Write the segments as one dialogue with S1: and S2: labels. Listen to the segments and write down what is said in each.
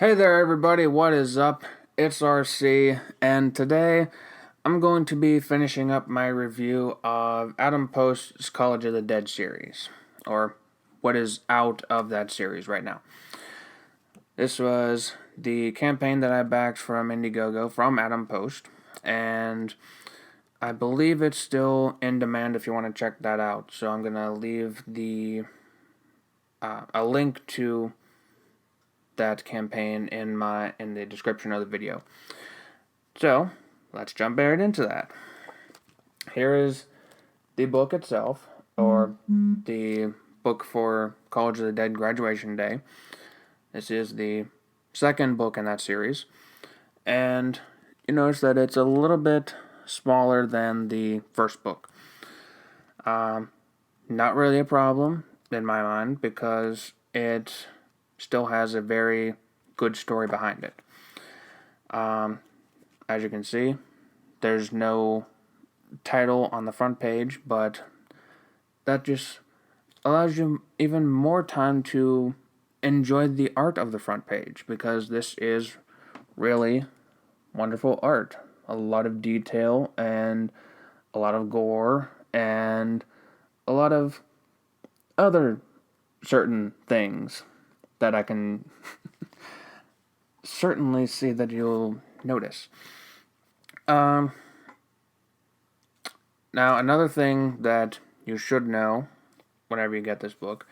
S1: Hey there, everybody, what is up? It's RC, and today I'm going to be finishing up my review of Adam Post's College of the Dead series, or what is out of that series right now. This was the campaign that I backed from Indiegogo from Adam Post, and I believe it's still in demand if you want to check that out. So I'm going to leave a link to that campaign in the description of the video. So let's jump right into that. Here is the book itself, or the book for College of the Dead graduation day. This is the second book in that series, and you notice that it's a little bit smaller than the first book. Not really a problem in my mind because it still has a very good story behind it. As you can see, there's no title on the front page, but that just allows you even more time to enjoy the art of the front page, because this is really wonderful art. A lot of detail and a lot of gore and a lot of other certain things that I can certainly see that you'll notice. Now, another thing that you should know whenever you get this book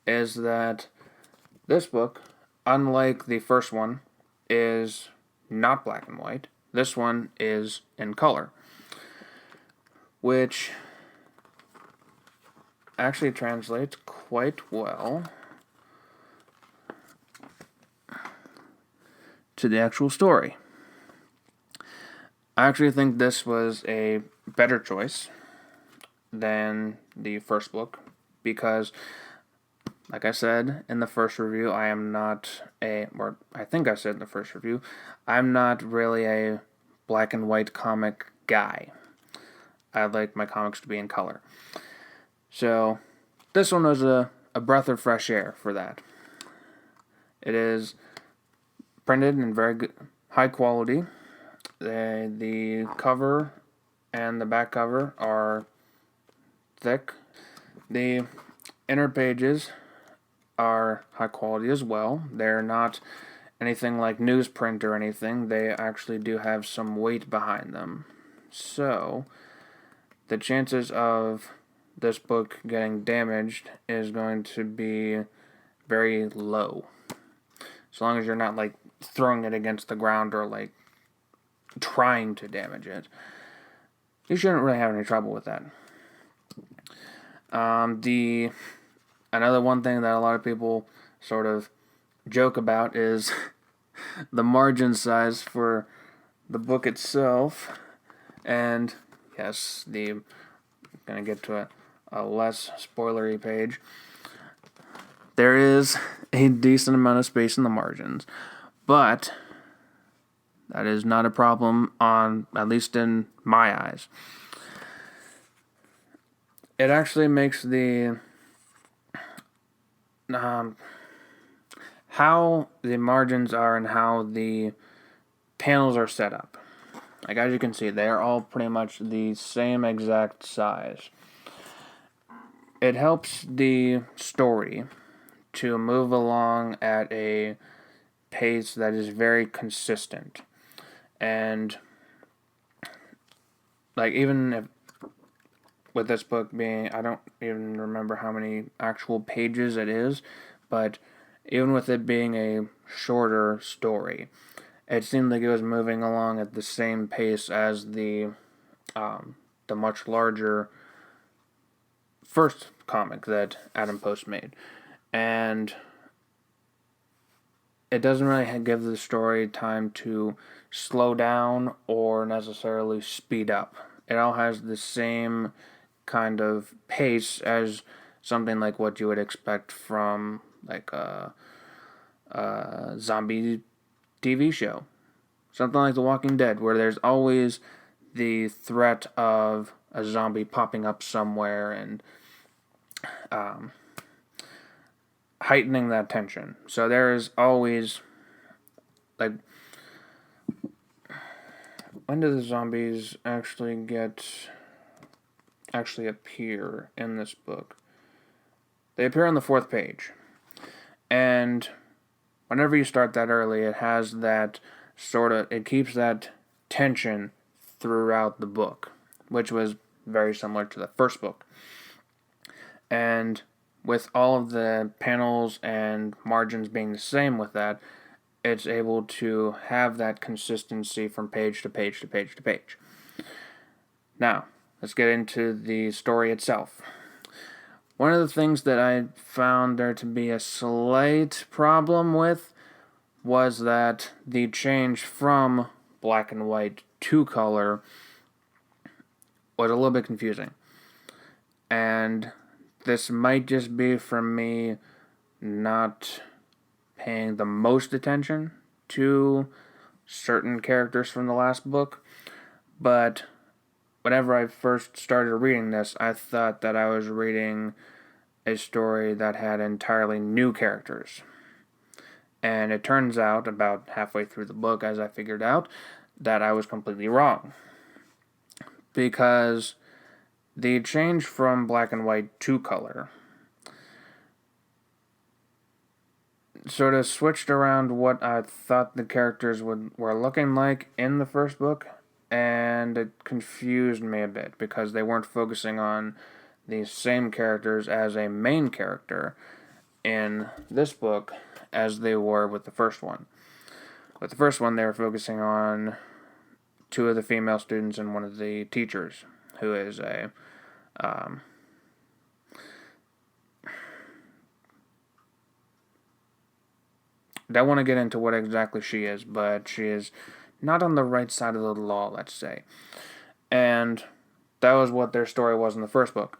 S1: is that this book, unlike the first one, is not black and white. This one is in color, which actually translates quite well to the actual story. I actually think this was a better choice than the first book because, like I said in the first review, I'm not really a black and white comic guy. I like my comics to be in color. So, this one was a breath of fresh air for that. It is printed in very good, high quality. The cover and the back cover are thick. The inner pages are high quality as well. They're not anything like newsprint or anything. They actually do have some weight behind them. So, the chances of this book getting damaged is going to be very low. As long as you're not like throwing it against the ground or like trying to damage it, you shouldn't really have any trouble with that. Another one thing that a lot of people sort of joke about is the margin size for the book itself. And yes, I'm gonna get to a less spoilery page. There is a decent amount of space in the margins, but that is not a problem at least in my eyes. It actually makes how the margins are and how the panels are set up. Like, as you can see, they are all pretty much the same exact size. It helps the story to move along at a pace that is very consistent. And, like, even if with this book being, I don't even remember how many actual pages it is, but even with it being a shorter story, it seemed like it was moving along at the same pace as the much larger first comic that Adam Post made. And it doesn't really give the story time to slow down or necessarily speed up. It all has the same kind of pace as something like what you would expect from like a zombie TV show. Something like The Walking Dead, where there's always the threat of a zombie popping up somewhere and heightening that tension. So there is always like, when do the zombies actually appear in this book? They appear on the 4th page. And whenever you start that early, it has that it keeps that tension throughout the book, which was very similar to the first book. And with all of the panels and margins being the same with that, it's able to have that consistency from page to page to page to page. Now, let's get into the story itself. One of the things that I found there to be a slight problem with was that the change from black and white to color was a little bit confusing. And this might just be from me not paying the most attention to certain characters from the last book, but whenever I first started reading this, I thought that I was reading a story that had entirely new characters. And it turns out, about halfway through the book, as I figured out, that I was completely wrong. Because the change from black and white to color sort of switched around what I thought the characters were looking like in the first book, and it confused me a bit because they weren't focusing on the same characters as a main character in this book as they were with the first one. With the first one, they were focusing on 2 of the female students and 1 of the teachers, who is a I don't want to get into what exactly she is, but she is not on the right side of the law, let's say. And that was what their story was in the first book.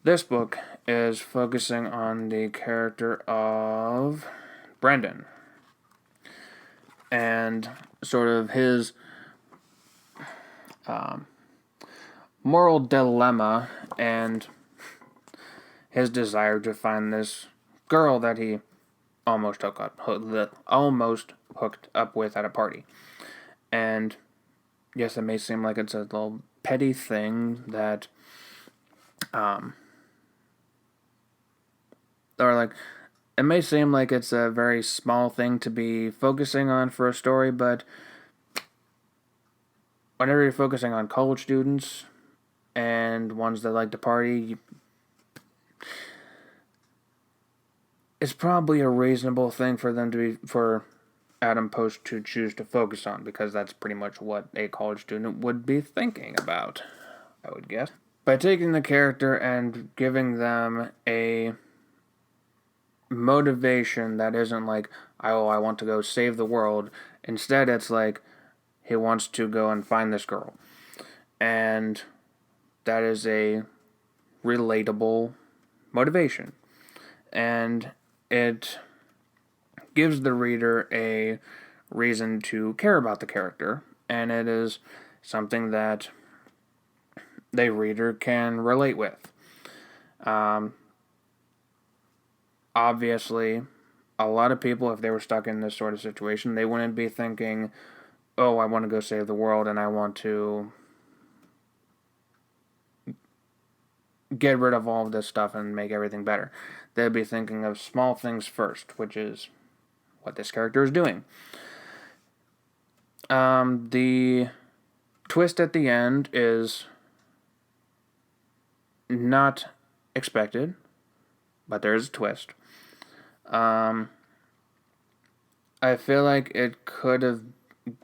S1: This book is focusing on the character of Brendan and sort of his moral dilemma and his desire to find this girl that he almost hooked up with at a party. And yes, it may seem like it's a little petty thing that or like it may seem like it's a very small thing to be focusing on for a story, but whenever you're focusing on college students and ones that like to party, it's probably a reasonable thing for Adam Post to choose to focus on, because that's pretty much what a college student would be thinking about, I would guess. By taking the character and giving them a motivation that isn't like, oh, I want to go save the world. Instead, it's like, he wants to go and find this girl. And that is a relatable motivation. And it gives the reader a reason to care about the character. And it is something that the reader can relate with. Obviously, a lot of people, if they were stuck in this sort of situation, they wouldn't be thinking, oh, I want to go save the world and I want to get rid of all of this stuff and make everything better. They'd be thinking of small things first, which is what this character is doing. The twist at the end is not expected, but there is a twist. I feel like it could have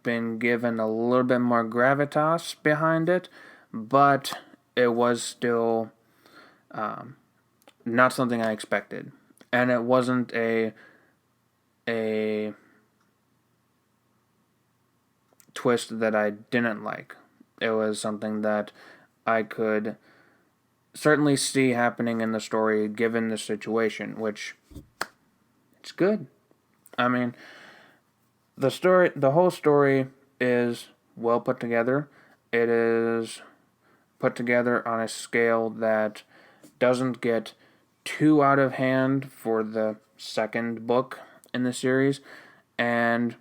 S1: been given a little bit more gravitas behind it, but it was still not something I expected. And it wasn't a twist that I didn't like. It was something that I could certainly see happening in the story given the situation, which it's good. I mean, the whole story is well put together. It is put together on a scale that doesn't get too out of hand for the second book in the series, and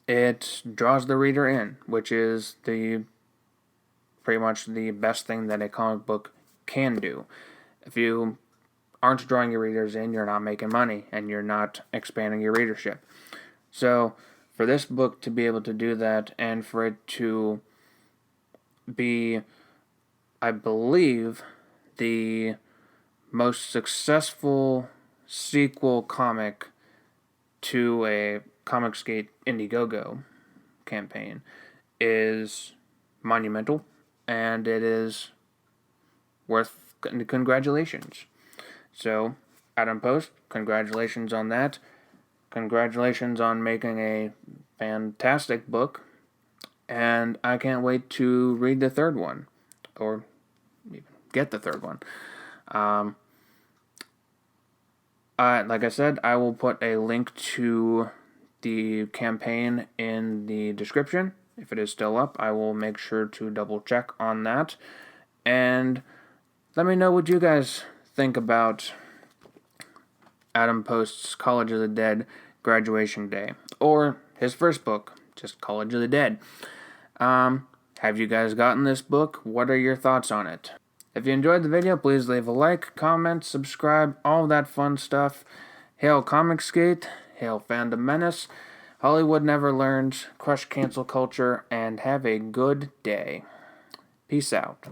S1: it draws the reader in, which is the pretty much the best thing that a comic book can do. If you aren't drawing your readers in, you're not making money, and you're not expanding your readership. So, for this book to be able to do that, and for it to be, I believe, the most successful sequel comic to a comicsgate Indiegogo campaign, is monumental, and it is worth congratulations. So, Adam Post, congratulations on that. Congratulations on making a fantastic book, and I can't wait to read the third one, or even get the third one. Like I said, I will put a link to the campaign in the description. If it is still up, I will make sure to double check on that. And let me know what you guys think about Adam Post's College of the Dead Graduation Day, or his first book, just College of the Dead. Have you guys gotten this book? What are your thoughts on it? If you enjoyed the video, please leave a like, comment, subscribe, all that fun stuff. Hail Comicsgate, hail Fandom Menace, Hollywood never learns, crush cancel culture, and have a good day. Peace out.